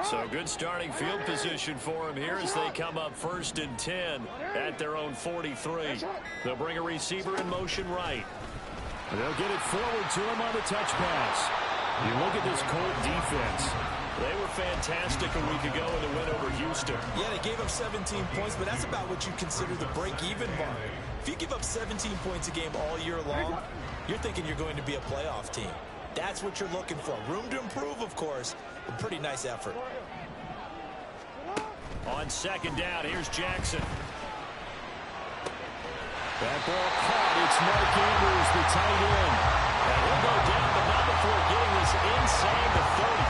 So good starting field position for him here as they come up 1st and 10 at their own 43. They'll bring a receiver in motion right. They'll get it forward to him on the touch pass. You look at this Colt defense. They were fantastic a week ago in the win over Houston. Yeah, they gave up 17 points, but that's about what you consider the break-even mark. If you give up 17 points a game all year long, you're thinking you're going to be a playoff team. That's what you're looking for. Room to improve, of course, but pretty nice effort. On 2nd down, here's Jackson. That ball caught. It's Mark Andrews, the tight end. And he'll go down, but not before getting this inside the 30.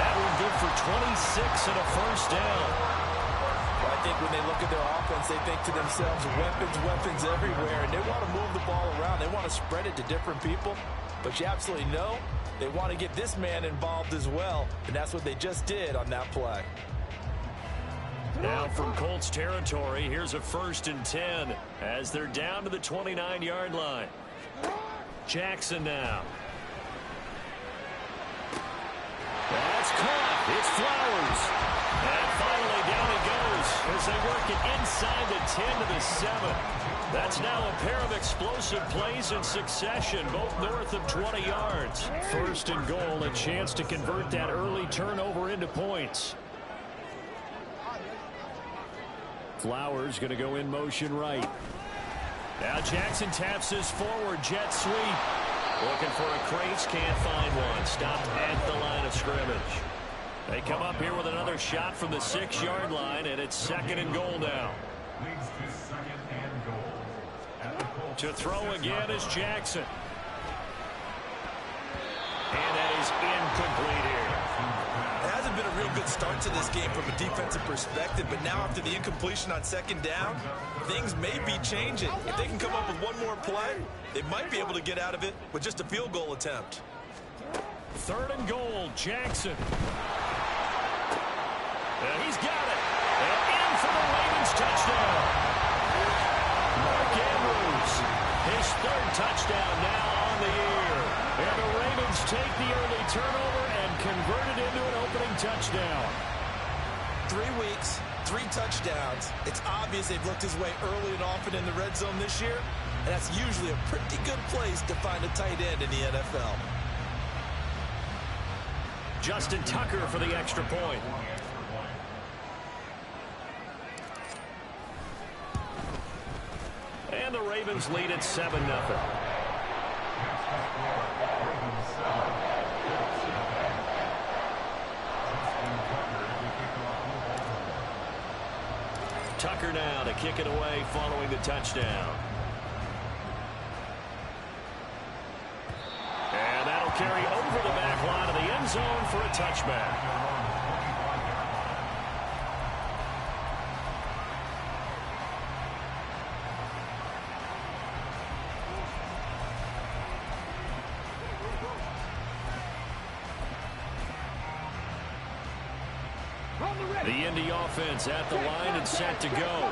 That one good for 26 and a 1st down. Well, I think when they look at their offense, they think to themselves, weapons, weapons everywhere, and they want to move the ball around. They want to spread it to different people, but you absolutely know they want to get this man involved as well, and that's what they just did on that play. Now from Colts territory, here's a 1st and 10 as they're down to the 29-yard line. Jackson now. That's caught. It's Flowers. And finally down he goes as they work it inside the 10 to the 7. That's now a pair of explosive plays in succession, both north of 20 yards. 1st and goal, a chance to convert that early turnover into points. Flowers going to go in motion right. Now Jackson taps his forward jet sweep. Looking for a crease, can't find one. Stopped at the line of scrimmage. They come up here with another shot from the 6-yard line, and it's 2nd and goal now. To throw again is Jackson. And that is incomplete here. It hasn't been a real good start to this game from a defensive perspective, but now after the incompletion on 2nd down, things may be changing. If they can come up with one more play, they might be able to get out of it with just a field goal attempt. 3rd and goal, Jackson. And he's got it. And in for the Ravens touchdown. Mark Andrews, his 3rd touchdown now on the year. And the Ravens take the early turnover and convert it into an opening touchdown. 3 weeks, 3 touchdowns. It's obvious they've looked his way early and often in the red zone this year, and that's usually a pretty good place to find a tight end in the NFL. Justin Tucker for the extra point. And the Ravens lead at 7-0. Tucker now to kick it away following the touchdown. And that'll carry over the back line of the end zone for a touchback. The Indy offense at the line and set to go.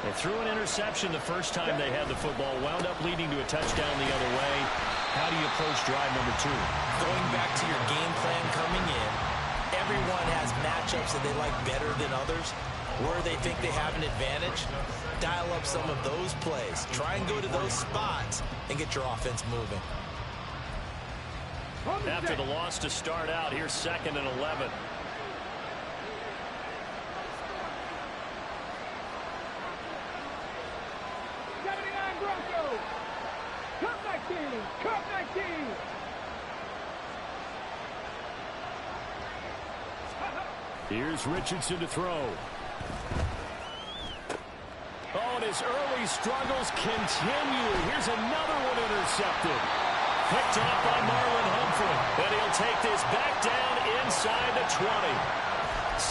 They threw an interception the first time they had the football, wound up leading to a touchdown the other way. How do you approach drive number 2? Going back to your game plan coming in, everyone has matchups that they like better than others. Where they think they have an advantage, dial up some of those plays. Try and go to those spots and get your offense moving. After the loss to start out, here's 2nd and 11. Here's Richardson to throw. Oh, and his early struggles continue. Here's another one intercepted. Picked off by Marlon Humphrey. And he'll take this back down inside the 20.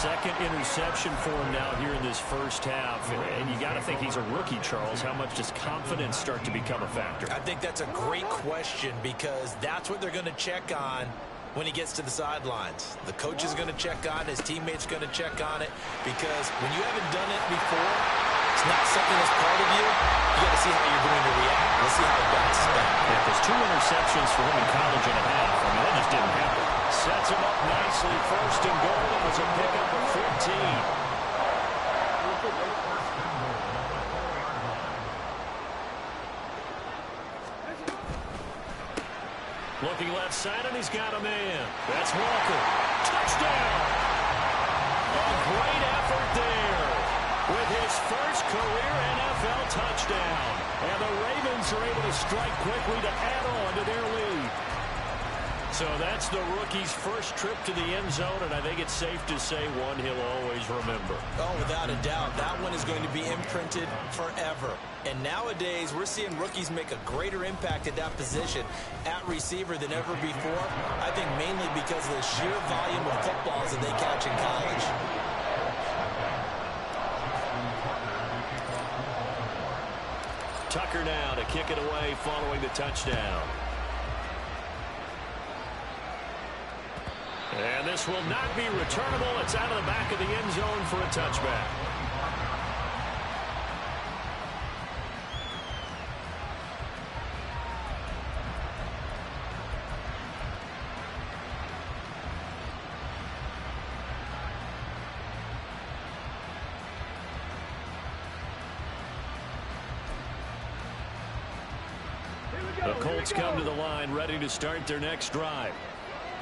2nd interception for him now here in this first half. And you got to think he's a rookie, Charles. How much does confidence start to become a factor? I think that's a great question because that's what they're going to check on when he gets to the sidelines. The coach is going to check on it. His teammates going to check on it because when you haven't done it before, it's not something that's part of you, you got to see how you're going to react. Let's see how it bounces back. Yeah, because 2 interceptions for him in college and a half. I mean, that just didn't happen. Sets him up nicely. First and goal. It was a pickup of 14. Looking left side, and he's got a man. That's Walker. Touchdown! A great effort there with his first career NFL touchdown. And the Ravens are able to strike quickly to add on to their lead. So that's the rookie's first trip to the end zone, and I think it's safe to say one he'll always remember. Oh, without a doubt. That one is going to be imprinted forever. And nowadays, we're seeing rookies make a greater impact at that position at receiver than ever before. I think mainly because of the sheer volume of footballs that they catch in college. Tucker now to kick it away following the touchdown. And this will not be returnable. It's out of the back of the end zone for a touchback. The Colts come to the line ready to start their next drive.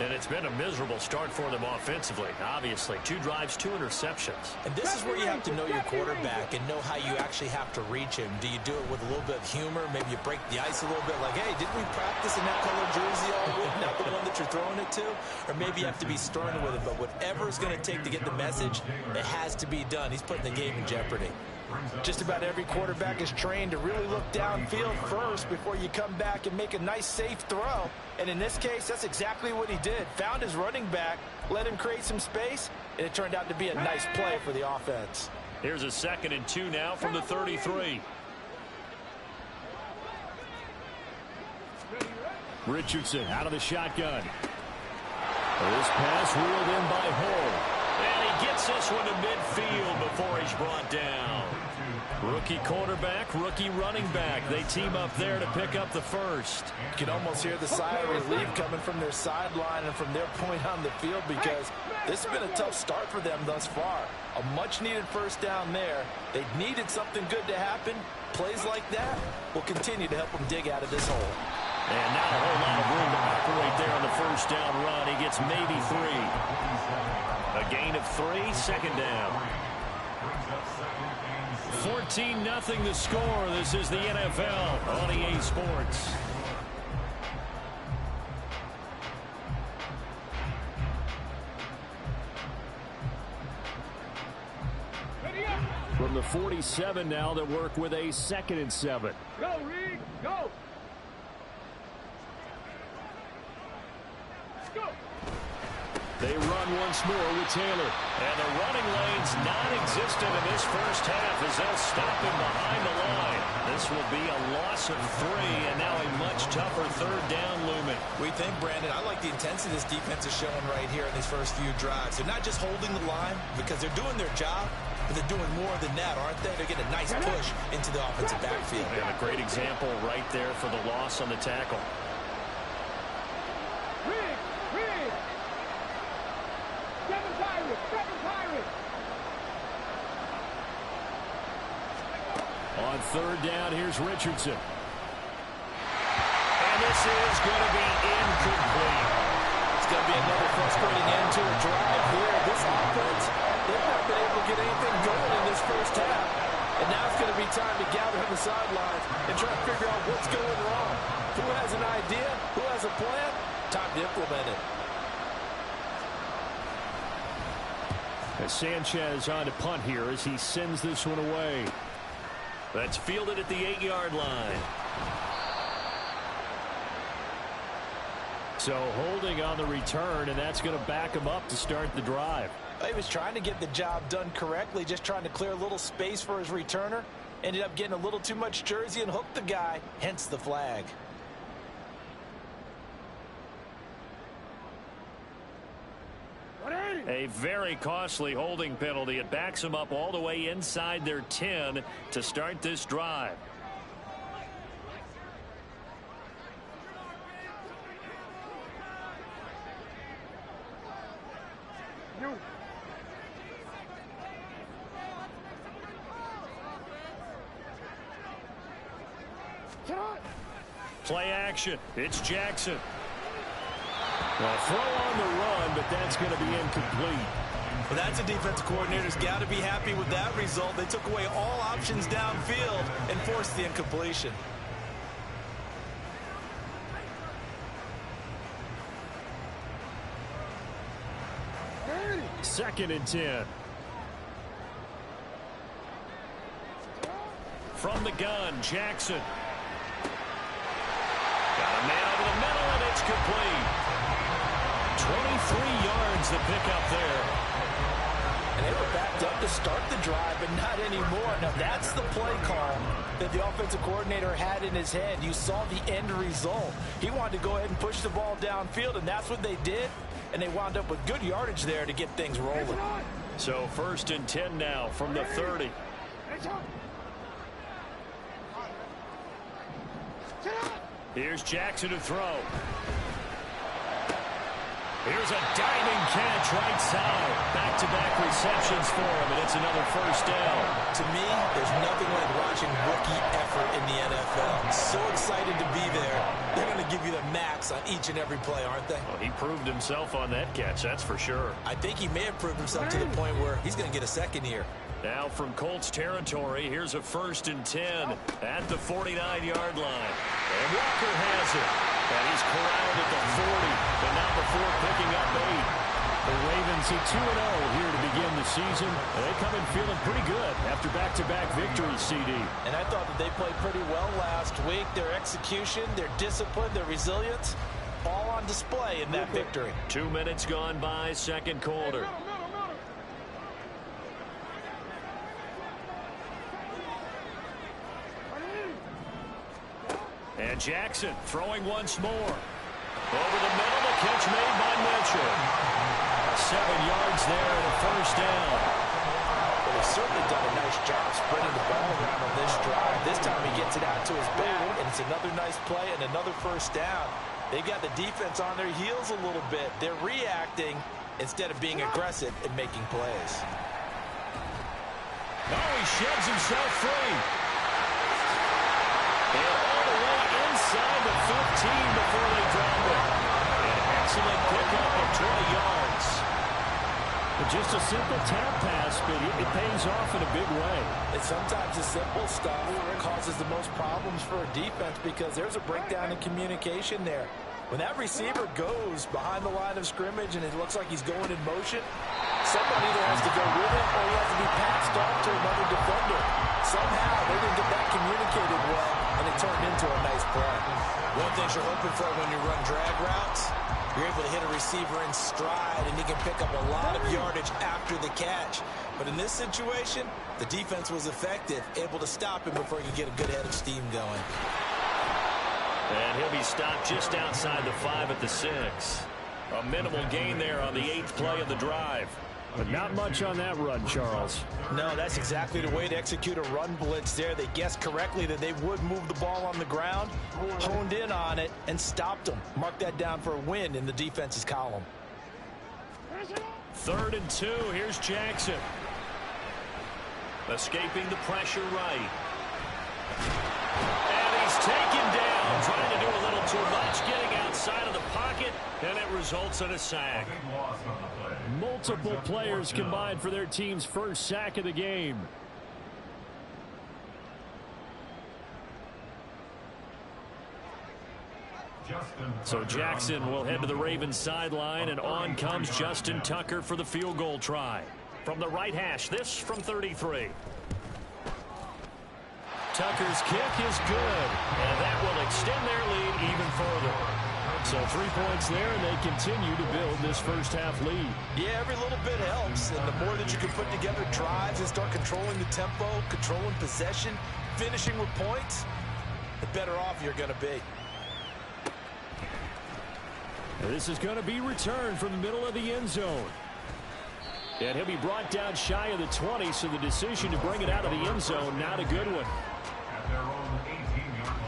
And it's been a miserable start for them offensively. Obviously, 2 drives, 2 interceptions. And this is where you have to know your quarterback and know how you actually have to reach him. Do you do it with a little bit of humor? Maybe you break the ice a little bit like, hey, didn't we practice in that color jersey all week? Not the one that you're throwing it to? Or maybe you have to be stern with it. But whatever it's going to take to get the message, it has to be done. He's putting the game in jeopardy. Just about every quarterback is trained to really look downfield first before you come back and make a nice, safe throw. And in this case, that's exactly what he did. Found his running back, let him create some space, and it turned out to be a nice play for the offense. Here's a 2nd and 2 now from the 33. Richardson out of the shotgun. This pass reeled in by Hull. And he gets this one to midfield before he's brought down. Rookie quarterback, rookie running back. They team up there to pick up the first. You can almost hear the sigh of relief coming from their sideline and from their point on the field because this has been a tough start for them thus far. A much-needed first down there. They needed something good to happen. Plays like that will continue to help them dig out of this hole. And not a whole lot of room to operate there on the first down run. He gets maybe 3. A gain of 3, 2nd down. 14-0 the score. This is the NFL on EA Sports. From the 47 now, they work with a 2nd and 7. Go, Reed, go. Go. They run once more with Taylor. And the running lane's non-existent in this first half as they'll stop him behind the line. This will be a loss of 3 and now a much tougher 3rd down looming. We think, Brandon, I like the intensity this defense is showing right here in these first few drives. They're not just holding the line because they're doing their job, but they're doing more than that, aren't they? They're getting a nice push into the offensive backfield. And a great example right there for the loss on the tackle. On 3rd down, here's Richardson. And this is going to be incomplete. It's going to be another frustrating end to a drive here. This offense, they've not been able to get anything going in this first half. And now it's going to be time to gather on the sidelines and try to figure out what's going wrong. Who has an idea? Who has a plan? Time to implement it. As Sanchez on to punt here as he sends this one away. That's fielded at the 8-yard line. So holding on the return, and that's going to back him up to start the drive. He was trying to get the job done correctly, just trying to clear a little space for his returner. Ended up getting a little too much jersey and hooked the guy, hence the flag. A very costly holding penalty. It backs them up all the way inside their 10 to start this drive. Play action. It's Jackson. Well, throw on the run, but that's going to be incomplete. Well, that's a defensive coordinator's got to be happy with that result. They took away all options downfield and forced the incompletion. Second and 10. From the gun, Jackson. Got a man over the middle, and it's complete. 23 yards the pickup there. And they were backed up to start the drive, but not anymore. Now, that's the play call that the offensive coordinator had in his head. You saw the end result. He wanted to go ahead and push the ball downfield, and that's what they did. And they wound up with good yardage there to get things rolling. So first and 10 now from the 30. Here's Jackson to throw. Here's a diving catch right side. Back-to-back receptions for him, and it's another first down. To me, there's nothing like watching rookie effort in the NFL. So excited to be there. They're going to give you the max on each and every play, aren't they? Well, he proved himself on that catch, that's for sure. I think he may have proved himself to the point where he's going to get a second year. Now from Colts territory, here's a first and 10 at the 49-yard line. And Walker has it. And he's corralled at the 40, but not before picking up 8. The Ravens are 2-0 here to begin the season. They come in feeling pretty good after back-to-back victories, CD. And I thought that they played pretty well last week. Their execution, their discipline, their resilience, all on display in that victory. 2 minutes gone by, second quarter. And Jackson throwing once more. Over the middle, the catch made by Mitchell. 7 yards there and a first down. Well, they've certainly done a nice job spreading the ball around on this drive. This time he gets it out to his back, and it's another nice play and another first down. They've got the defense on their heels a little bit. They're reacting instead of being aggressive and making plays. Oh, he sheds himself free. And all the way inside the 15 before they drop it. An excellent pickup of 20 yards. Just a simple tap pass, but it pays off in a big way. And sometimes the simple stuff causes the most problems for a defense because there's a breakdown in communication there. When that receiver goes behind the line of scrimmage and it looks like he's going in motion, somebody either has to go with him or he has to be passed off to another defender. Somehow they didn't get that communicated well, and it turned into a nice play. One thing you're hoping for when you run drag routes, you're able to hit a receiver in stride, and he can pick up a lot of yardage after the catch. But in this situation, the defense was effective, able to stop him before he could get a good head of steam going. And he'll be stopped just outside the 5 at the 6. A minimal gain there on the 8th play of the drive. But not much on that run, Charles. No, that's exactly the way to execute a run blitz there. They guessed correctly that they would move the ball on the ground, honed in on it, and stopped them. Mark that down for a win in the defense's column. 3rd and 2. Here's Jackson. Escaping the pressure right. And he's taken down, trying to do a little too much, getting outside of the pocket, and it results in a sack. Multiple players combined for their team's first sack of the game. So Jackson will head to the Ravens sideline, and on comes Justin Tucker for the field goal try. From the right hash, this from 33. Tucker's kick is good, and that will extend their lead even further. So 3 points there, and they continue to build this first half lead. Yeah, every little bit helps, and the more that you can put together drives and start controlling the tempo, controlling possession, finishing with points, the better off you're going to be. This is going to be returned from the middle of the end zone. And he'll be brought down shy of the 20, so the decision to bring it out of the end zone, not a good one. At their own 18-yard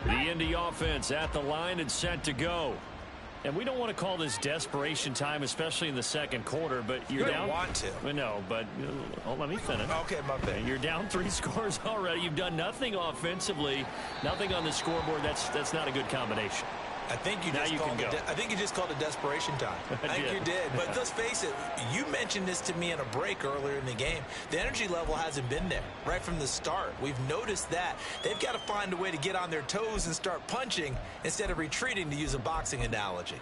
line. The Indy offense at the line and set to go. And we don't want to call this desperation time, especially in the second quarter, but you're down. You want to. I know, but let me finish. Okay, my bad. You're down 3 scores already. You've done nothing offensively, nothing on the scoreboard. That's not a good combination. I think you just called it desperation time. I think you did. But let's face it, you mentioned this to me in a break earlier in the game. The energy level hasn't been there right from the start. We've noticed that. They've got to find a way to get on their toes and start punching instead of retreating, to use a boxing analogy.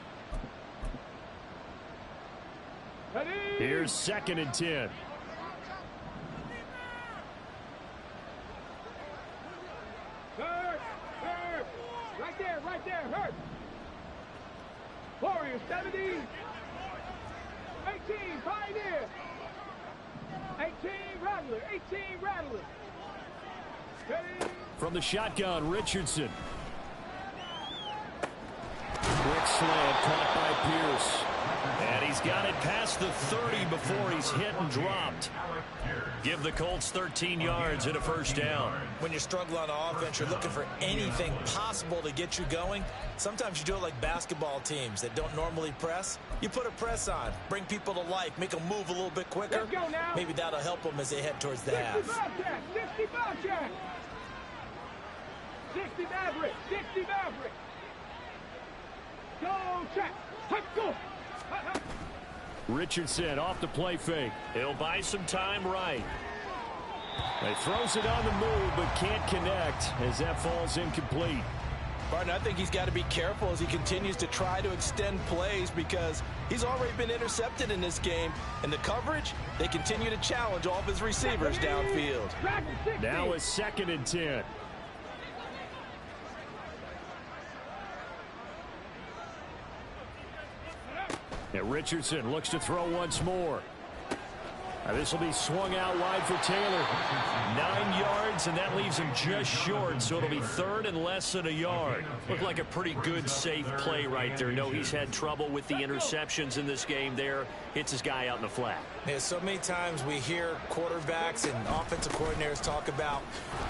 Here's 2nd and 10. Right there, hurt. Warrior 70. 18, Pioneer. 18, Rattler. 18, Rattler. Ready? From the shotgun, Richardson. Quick slant caught by Pierce. And he's got it past the 30 before he's hit and dropped. Give the Colts 13 yards and a first down. When you're struggling on offense, you're looking for anything possible to get you going. Sometimes you do it like basketball teams that don't normally press. You put a press on, bring people to life, make them move a little bit quicker. Let's go now. Maybe that'll help them as they head towards the half. 60 Bobcat. 60 Maverick. 60 Maverick. Go check. Go. Richardson off the play fake. He'll buy some time right. He throws it on the move but can't connect as that falls incomplete. Barton, I think he's got to be careful as he continues to try to extend plays because he's already been intercepted in this game. And the coverage, they continue to challenge all of his receivers downfield. Now a 2nd and 10. And Richardson looks to throw once more. This will be swung out wide for Taylor. 9 yards, and that leaves him just short, so it'll be 3rd and less than a yard. Looked like a pretty good, safe play right there. No, he's had trouble with the interceptions in this game there. Hits his guy out in the flat. Yeah, so many times we hear quarterbacks and offensive coordinators talk about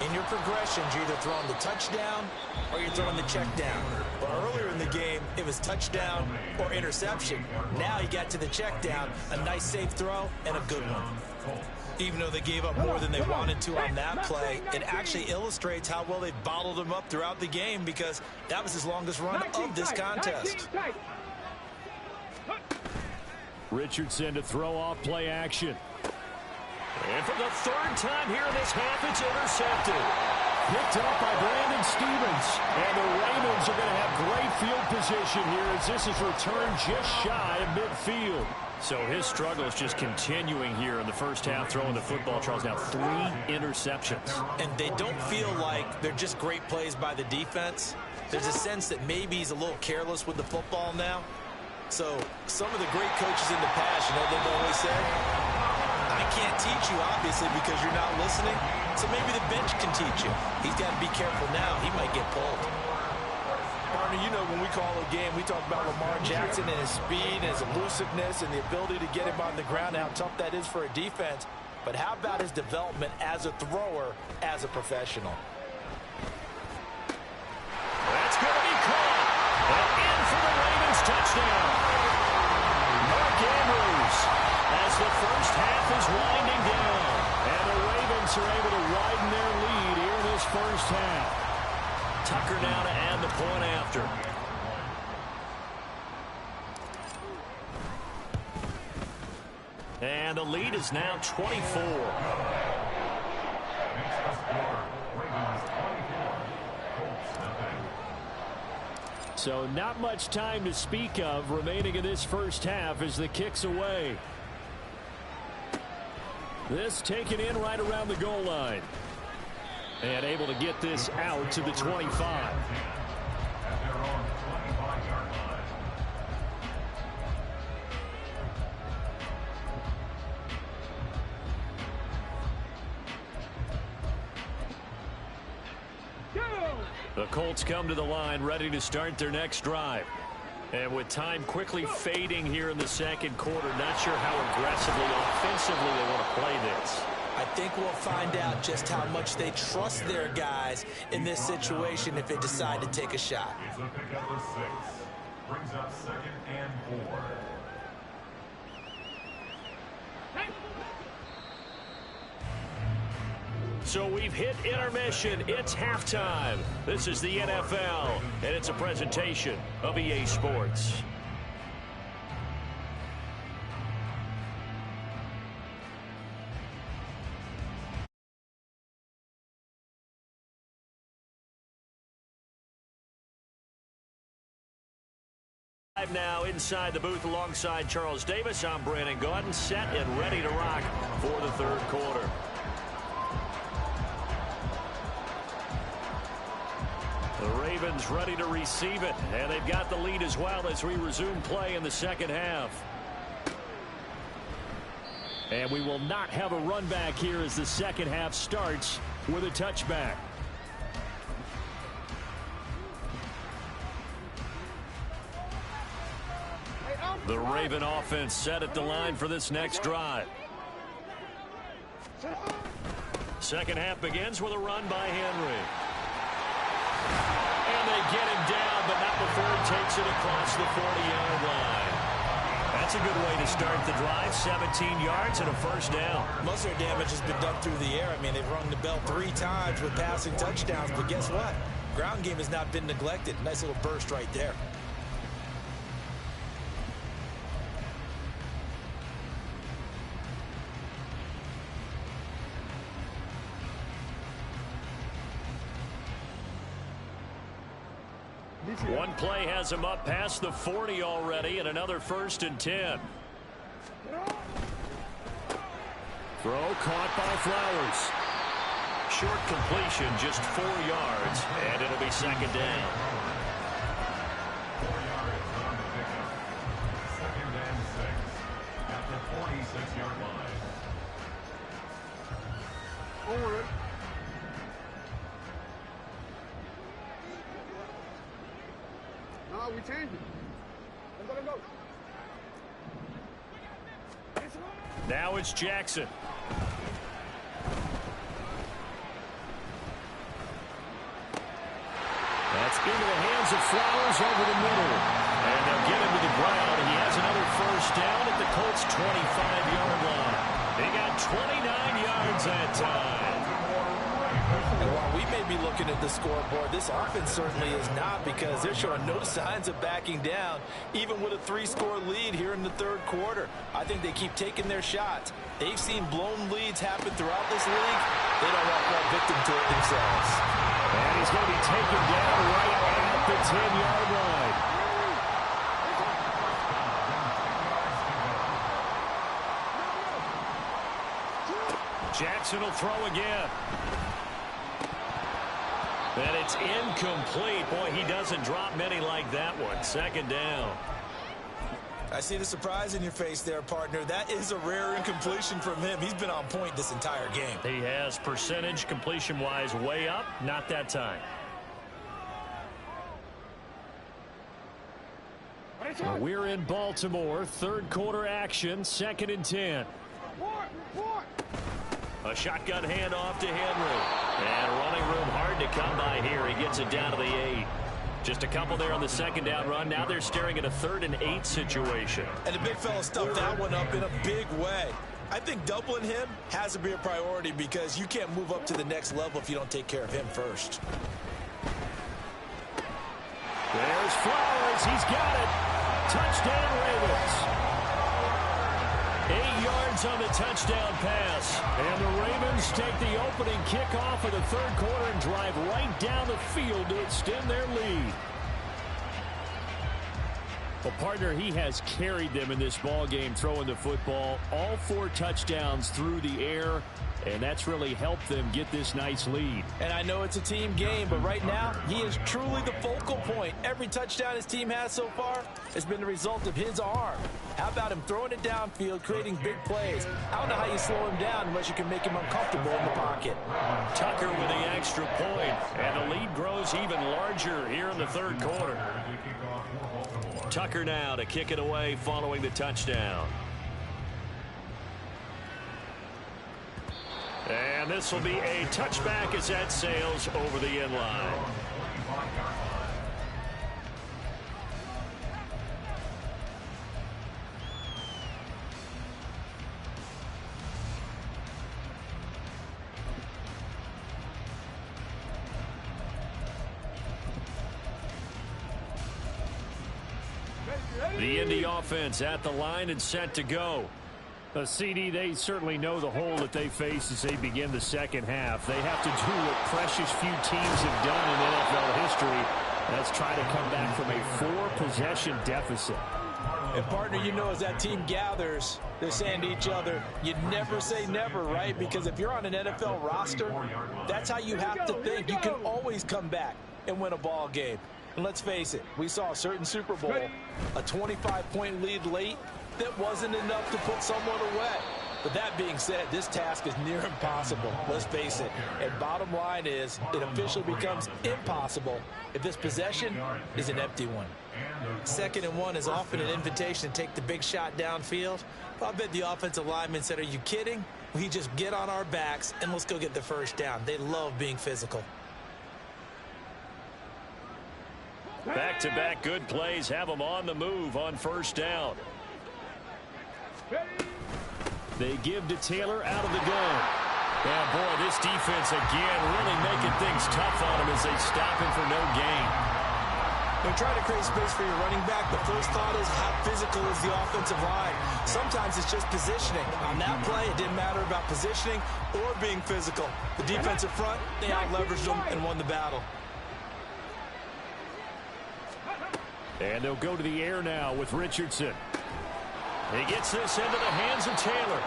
in your progressions, you're either throwing the touchdown or you're throwing the check down. But earlier in the game, it was touchdown or interception. Now he got to the check down, a nice safe throw, and a good one. Even though they gave up more than they wanted to on that play, it actually illustrates how well they bottled him up throughout the game because that was his longest run of this contest. Richardson to throw off play action. And for the 3rd time here in this half, it's intercepted. Picked up by Brandon Stevens. And the Ravens are going to have great field position here as this is returned just shy of midfield. So his struggle is just continuing here in the first half, throwing the football. Charles, now 3 interceptions. And they don't feel like they're just great plays by the defense. There's a sense that maybe he's a little careless with the football now. So some of the great coaches in the past, you know, they've always said, I can't teach you, obviously, because you're not listening. So maybe the bench can teach you. He's got to be careful now. He might get pulled. Partner, you know, when we call a game, we talk about Lamar Jackson and his speed and his elusiveness and the ability to get him on the ground, how tough that is for a defense. But how about his development as a thrower, as a professional? That's going to be caught. And in for the Ravens touchdown. Mark Andrews as the first half is winding down. And the Ravens are able to widen their lead here in this first half. Tucker now to add the point after. And the lead is now 24. So not much time to speak of remaining in this first half as the kick's away. This taken in right around the goal line. And able to get this out to the 25. The Colts come to the line ready to start their next drive. And with time quickly fading here in the second quarter, not sure how aggressively, offensively they want to play this. I think we'll find out just how much they trust their guys in this situation if they decide to take a shot. It's a pickup of 6. Brings up 2nd and 4. So we've hit intermission. It's halftime. This is the NFL, and it's a presentation of EA Sports. Now inside the booth alongside Charles Davis. I'm Brandon Gaudin, set and ready to rock for the third quarter. The Ravens ready to receive it, and they've got the lead as well as we resume play in the second half. And we will not have a run back here as the second half starts with a touchback. The Raven offense set at the line for this next drive. Second half begins with a run by Henry. And they get him down, but not before he takes it across the 40-yard line. That's a good way to start the drive. 17 yards and a first down. Most of their damage has been done through the air. I mean, they've rung the bell 3 times with passing touchdowns, but guess what? Ground game has not been neglected. Nice little burst right there. One play has him up past the 40 already, and another 1st and 10. Throw caught by Flowers. Short completion, just 4 yards, and it'll be second down. 4 yards on the pickup. 2nd and 6 at the 46-yard line. Over it. No, we changed it. Let go. Now it's Jackson. That's into the hands of Flowers over the middle. And they'll get him to the ground, and he has another first down at the Colts' 25-yard line. They got 29 yards that time. And while we may be looking at the scoreboard, this offense certainly is not, because they're showing no signs of backing down, even with a 3-score lead here in the third quarter. I think they keep taking their shots. They've seen blown leads happen throughout this league. They don't want to fall victim to it themselves. And he's going to be taken down right at the 10-yard line. Jackson will throw again. And it's incomplete. Boy, he doesn't drop many like that one. Second down. I see the surprise in your face there, partner. That is a rare incompletion from him. He's been on point this entire game. He has percentage completion-wise way up. Not that time. Well, we're in Baltimore. Third quarter action. 2nd and 10. A shotgun handoff to Henry. And running room hard to come by here. He gets it down to the 8. Just a couple there on the second down run. Now they're staring at a 3rd and 8 situation. And the big fella stuffed that one up in a big way. I think doubling him has to be a priority, because you can't move up to the next level if you don't take care of him first. There's Flowers. He's got it. Touchdown, Ravens. 8 yards on the touchdown pass. And the Ravens take the opening kickoff of the third quarter and drive right down the field to extend their lead. Well, partner, he has carried them in this ball game throwing the football. All 4 touchdowns through the air, and that's really helped them get this nice lead. And I know it's a team game, but right now, he is truly the focal point. Every touchdown his team has so far has been the result of his arm. How about him throwing it downfield, creating big plays? I don't know how you slow him down unless you can make him uncomfortable in the pocket. Tucker with the extra point, and the lead grows even larger here in the third quarter. Tucker now to kick it away following the touchdown. And this will be a touchback as that sails over the end line. The Indy offense at the line and set to go. CD, they certainly know the hole that they face as they begin the second half. They have to do what precious few teams have done in NFL history. That's try to come back from a 4-possession deficit. And, partner, you know as that team gathers, they're saying to each other, you never say never, right? Because if you're on an NFL roster, that's how you have to think. You can always come back and win a ball game. And let's face it, we saw a certain Super Bowl, a 25-point lead late. That wasn't enough to put someone away. But that being said, this task is near impossible. Let's face it. And bottom line is, it officially becomes impossible if this possession is an empty one. 2nd and 1 is often an invitation to take the big shot downfield. I bet the offensive lineman said, are you kidding? We just get on our backs and let's go get the first down. They love being physical. Back-to-back good plays have them on the move on first down. They give to Taylor out of the gun. Yeah, boy, this defense again really making things tough on him as they stop him for no gain. They're trying to create space for your running back. The first thought is how physical is the offensive line. Sometimes it's just positioning. On that play, it didn't matter about positioning or being physical. The defensive front, they out-leveraged them and won the battle. And they'll go to the air now with Richardson. He gets this into the hands of Taylor.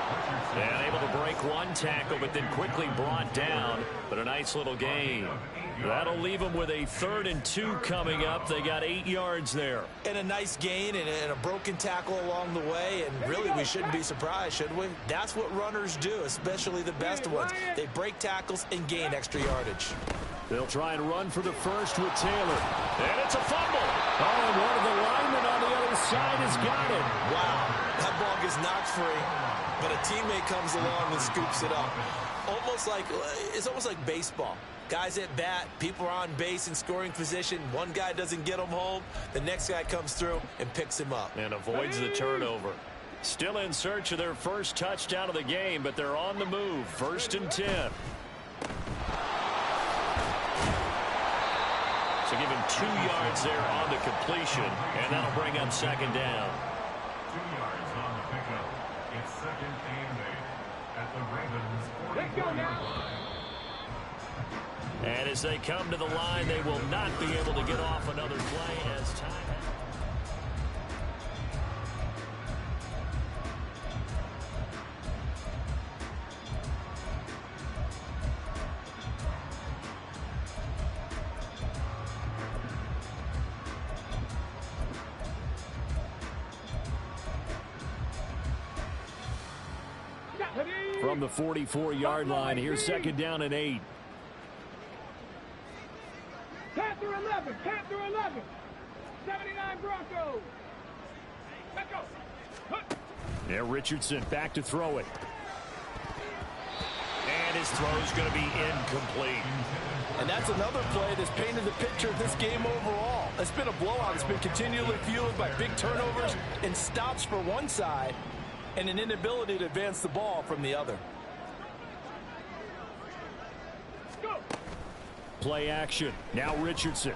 And able to break one tackle, but then quickly brought down. But a nice little gain. That'll leave them with a 3rd and 2 coming up. They got 8 yards there. And a nice gain and a broken tackle along the way. And really, we shouldn't be surprised, should we? That's what runners do, especially the best ones. They break tackles and gain extra yardage. They'll try and run for the first with Taylor. And it's a fumble. Oh, and one of the linemen on the other side has got it. Wow. That ball gets knocked free, but a teammate comes along and scoops it up. It's almost like baseball. Guys at bat, people are on base in scoring position. One guy doesn't get him home. The next guy comes through and picks him up. And avoids the turnover. Still in search of their first touchdown of the game, but they're on the move. 1st and 10. So give him 2 yards there on the completion, and that'll bring up 2nd down. 2 yards on the pickup. It's 2nd and 8 at the Ravens' 44-yard line. And as they come to the line, they will not be able to get off another play as time. From the 44-yard line, here's 2nd down and 8. Panther 11, Panther 11, 79 Broncos. Let's go. There, Richardson back to throw it. And his throw's going to be incomplete. And that's another play that's painted the picture of this game overall. It's been a blowout. It's been continually fueled by big turnovers and stops for one side and an inability to advance the ball from the other. Go. Play action. Now Richardson.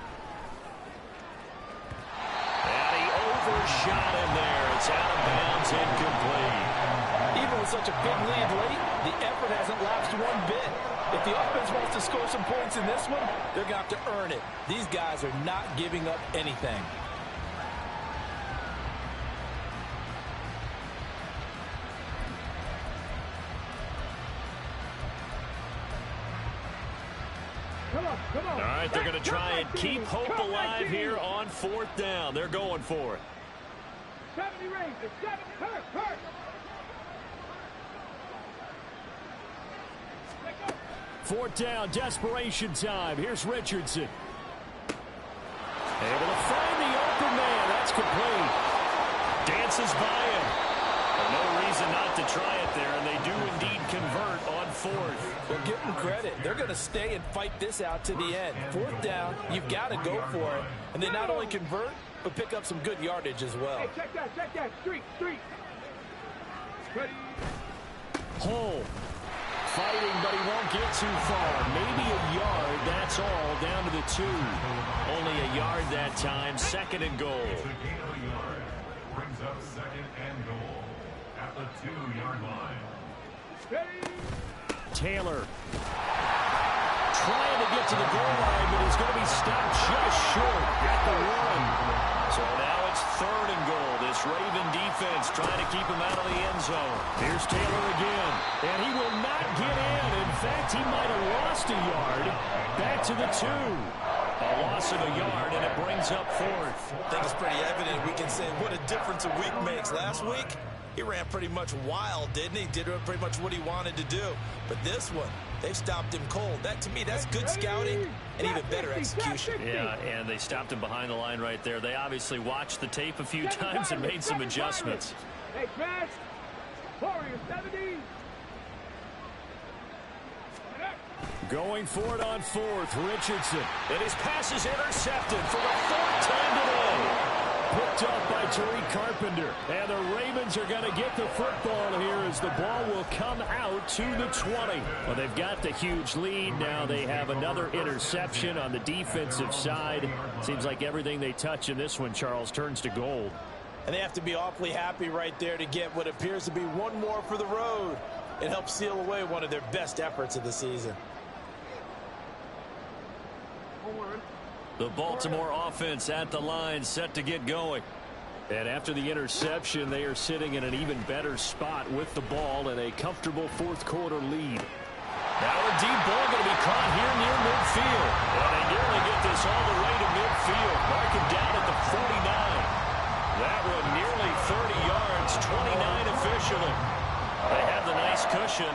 And he overshot him there. It's out of bounds, incomplete. Even with such a big lead late, the effort hasn't lapsed one bit. If the offense wants to score some points in this one, they're going to have to earn it. These guys are not giving up anything. All right, they're going to try and keep hope alive here on 4th down. They're going for it. 70 Rangers, 7, hurt. 4th down, desperation time. Here's Richardson. Able to find the open man. That's complete. Dances by him. No reason not to try it there, and they do indeed convert on 4th. Well, give them credit. They're going to stay and fight this out to the end. 4th down, you've got to go for it. And they not only convert, but pick up some good yardage as well. Hey, check that. Street. Ready. Hole. Fighting, but he won't get too far. Maybe a yard, that's all, down to the 2. Only a yard that time, 2nd and goal. It's a gain of a yard. Brings up 2nd and goal at the 2-yard line. Ready. Taylor trying to get to the goal line, but he's going to be stopped just short at the 1. So now it's 3rd and goal. This Raven defense trying to keep him out of the end zone. Here's Taylor again, and he will not get in. In fact, he might have lost a yard. Back to the 2. A loss of a yard, and it brings up 4th. I think it's pretty evident. We can say what a difference a week makes. Last week, he ran pretty much wild, didn't he? Did pretty much what he wanted to do. But this one, they stopped him cold. That, to me, that's good scouting and even better execution. Yeah, and they stopped him behind the line right there. They obviously watched the tape a few times and made some adjustments. Hey, Crash. Warrior 70. Going for it on 4th, Richardson. And his pass is intercepted for the 4th time today. Picked up by Tariq Carpenter. And the Ravens are going to get the football here as the ball will come out to the 20. Well, they've got the huge lead. Now they have another interception on the defensive side. Seems like everything they touch in this one, Charles, turns to gold. And they have to be awfully happy right there to get what appears to be one more for the road. It helps seal away one of their best efforts of the season. The Baltimore offense at the line, set to get going. And after the interception, they are sitting in an even better spot with the ball and a comfortable 4th quarter lead. Now a deep ball going to be caught here near midfield. And they nearly get this all the way to midfield. Mark him down at the 49. That one nearly 30 yards, 29 officially. They have the nice cushion.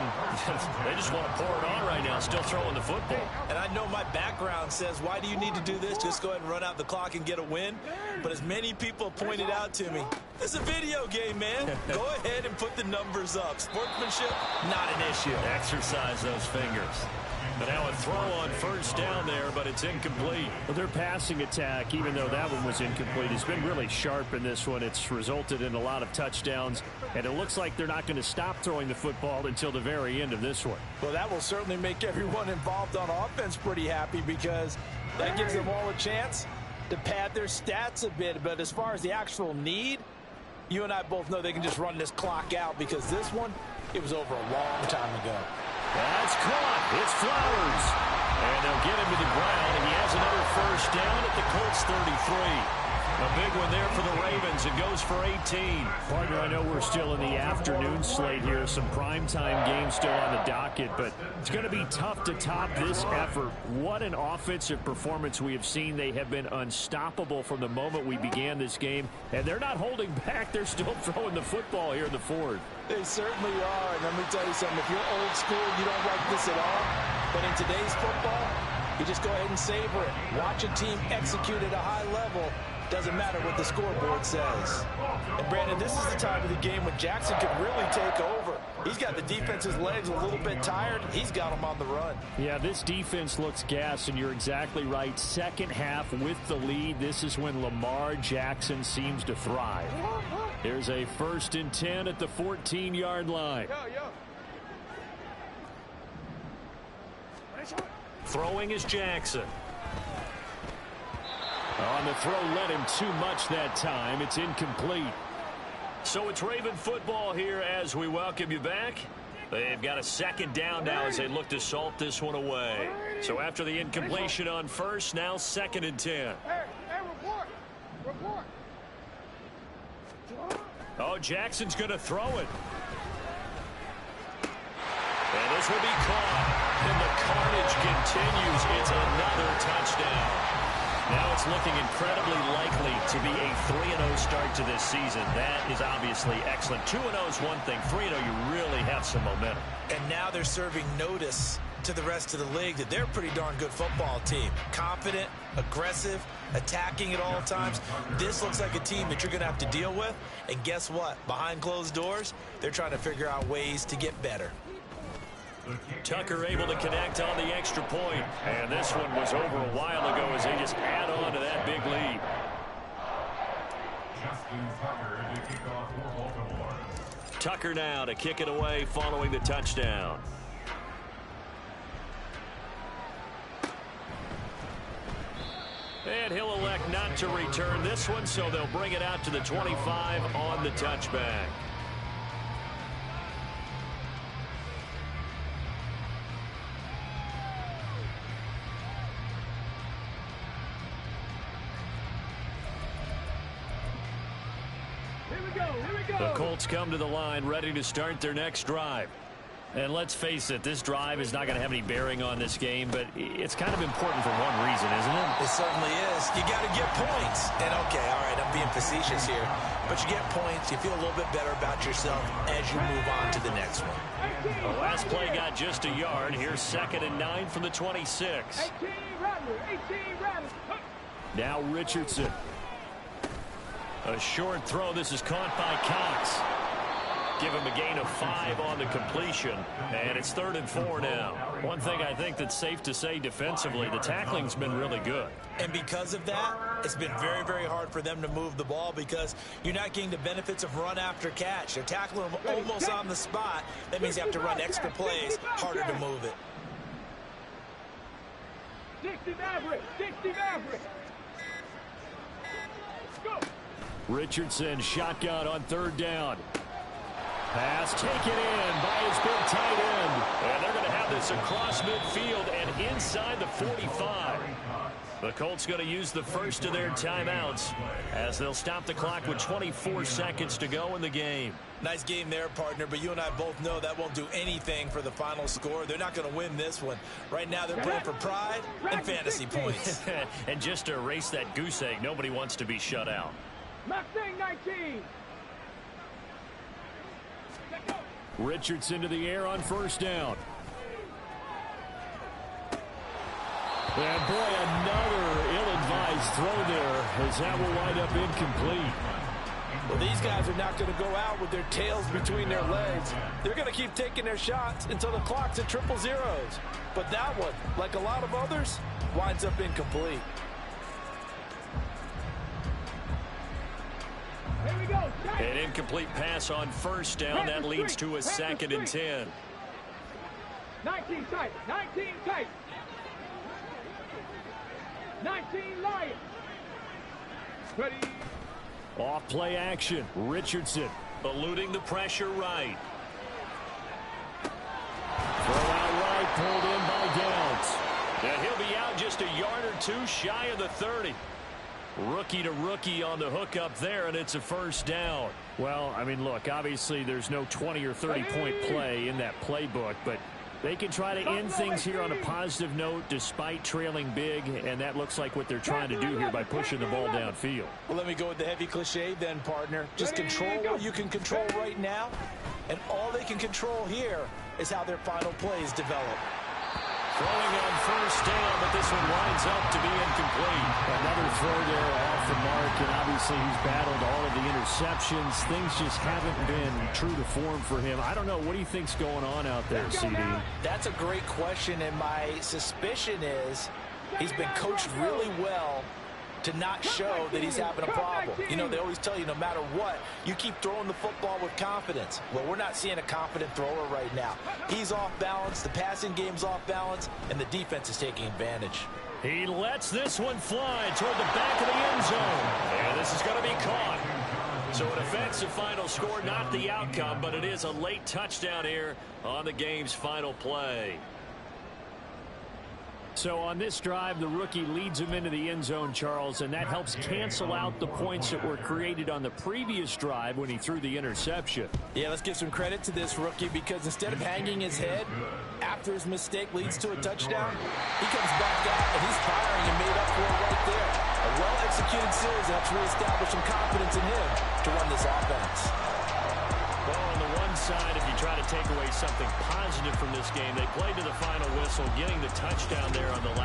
They just want to pour it on right now, still throwing the football. And I know my background says, why do you need to do this? Just go ahead and run out the clock and get a win. But as many people pointed out to me, it's a video game, man. Go ahead and put the numbers up. Sportsmanship, not an issue. Exercise those fingers. But now a throw on 1st down there, but it's incomplete. Well, their passing attack, even though that one was incomplete, has been really sharp in this one. It's resulted in a lot of touchdowns, and it looks like they're not going to stop throwing the football until the very end of this one. Well, that will certainly make everyone involved on offense pretty happy because that gives them all a chance to pad their stats a bit. But as far as the actual need, you and I both know they can just run this clock out because this one, it was over a long time ago. That's caught. It's Flowers. And they'll get him to the ground, and he has another 1st down at the Colts 33. A big one there for the Ravens. It goes for 18. Partner, I know we're still in the afternoon slate here. Some primetime games still on the docket, but it's going to be tough to top this effort. What an offensive performance we have seen. They have been unstoppable from the moment we began this game, and they're not holding back. They're still throwing the football here in the 4th. They certainly are. And let me tell you something. If you're old school, you don't like this at all. But in today's football, you just go ahead and savor it. Watch a team execute at a high level. Doesn't matter what the scoreboard says. And Brandon, this is the time of the game when Jackson could really take over. He's got the defense's legs a little bit tired. He's got them on the run. Yeah, this defense looks gassed, and you're exactly right. 2nd half with the lead. This is when Lamar Jackson seems to thrive. There's a 1st and 10 at the 14-yard line. Throwing is Jackson. On the throw, led him too much that time. It's incomplete. So it's Raven football here as we welcome you back. They've got a 2nd down now as they look to salt this one away. So after the incompletion on 1st, now 2nd and 10. Hey, report. Oh, Jackson's going to throw it. And this will be caught. And the carnage continues. It's another touchdown. Now it's looking incredibly likely to be a 3-0 start to this season. That is obviously excellent. 2-0 is one thing. 3-0, you really have some momentum. And now they're serving notice to the rest of the league that they're a pretty darn good football team. Confident, aggressive, attacking at all times. This looks like a team that you're going to have to deal with. And guess what? Behind closed doors, they're trying to figure out ways to get better. Tucker able to connect on the extra point. And this one was over a while ago as they just add on to that big lead. Justin Tucker to kick off for Baltimore. Tucker now to kick it away following the touchdown. And he'll elect not to return this one, so they'll bring it out to the 25 on the touchback. The Colts come to the line ready to start their next drive. And let's face it, this drive is not going to have any bearing on this game, but it's kind of important for one reason, isn't it? It certainly is. You got to get points. And okay, all right, I'm being facetious here. But you get points, you feel a little bit better about yourself as you move on to the next one. The last play got just a yard. Here's 2nd and 9 from the 26. Now Richardson. A short throw. This is caught by Cox. Give him a gain of 5 on the completion. And it's 3rd and 4 now. One thing I think that's safe to say defensively, the tackling's been really good. And because of that, it's been very, very hard for them to move the ball because you're not getting the benefits of run after catch. They're tackling them almost on the spot. That means you have to run extra plays, harder to move it. 60 average, 60 average. Go. Richardson shotgun on 3rd down. Pass taken in by his big tight end. And they're going to have this across midfield and inside the 45. The Colts going to use the first of their timeouts as they'll stop the clock with 24 seconds to go in the game. Nice game there, partner, but you and I both know that won't do anything for the final score. They're not going to win this one. Right now they're playing for pride and fantasy points. And just to erase that goose egg, nobody wants to be shut out. Mustang 19. Richardson to the air on 1st down. And boy, another ill-advised throw there as that will wind up incomplete. Well, these guys are not going to go out with their tails between their legs. They're going to keep taking their shots until the clock's at 000. But that one, like a lot of others, winds up incomplete. An incomplete pass on 1st down. That leads to a 2nd and 10. 19 tight. 19 tight. 19 Lions. Ready. Off play action. Richardson eluding the pressure right. Throw out right, pulled in by Downs. And he'll be out just a yard or 2 shy of the 30. Rookie to rookie on the hook up there, and it's a 1st down. Well, I mean, look, obviously there's no 20 or 30-point play in that playbook, but they can try to end things here on a positive note despite trailing big, and that looks like what they're trying to do here by pushing the ball downfield. Well, let me go with the heavy cliche then, partner. Just control what you can control right now, and all they can control here is how their final plays develop. Throwing on 1st down, but this one winds up to be incomplete. Another throw there off the mark, and obviously he's battled all of the interceptions. Things just haven't been true to form for him. I don't know. What do you think's going on out there, CD? That's a great question, and my suspicion is he's been coached really well to not show that he's having a problem. You know, they always tell you no matter what, you keep throwing the football with confidence. Well, we're not seeing a confident thrower right now. He's off balance, the passing game's off balance, and the defense is taking advantage. He lets this one fly toward the back of the end zone. And this is going to be caught. So it affects the final score, not the outcome, but it is a late touchdown here on the game's final play. So on this drive, the rookie leads him into the end zone, Charles, and that helps cancel out the points that were created on the previous drive when he threw the interception. Yeah, let's give some credit to this rookie because instead of hanging his head after his mistake leads to a touchdown, he comes back out and he's firing and made up for it right there. A well-executed series helps reestablish some confidence in him to run this offense. Well, on the one side, if you try to take away something positive from this game, they played to the final whistle, getting the touchdown there on the last.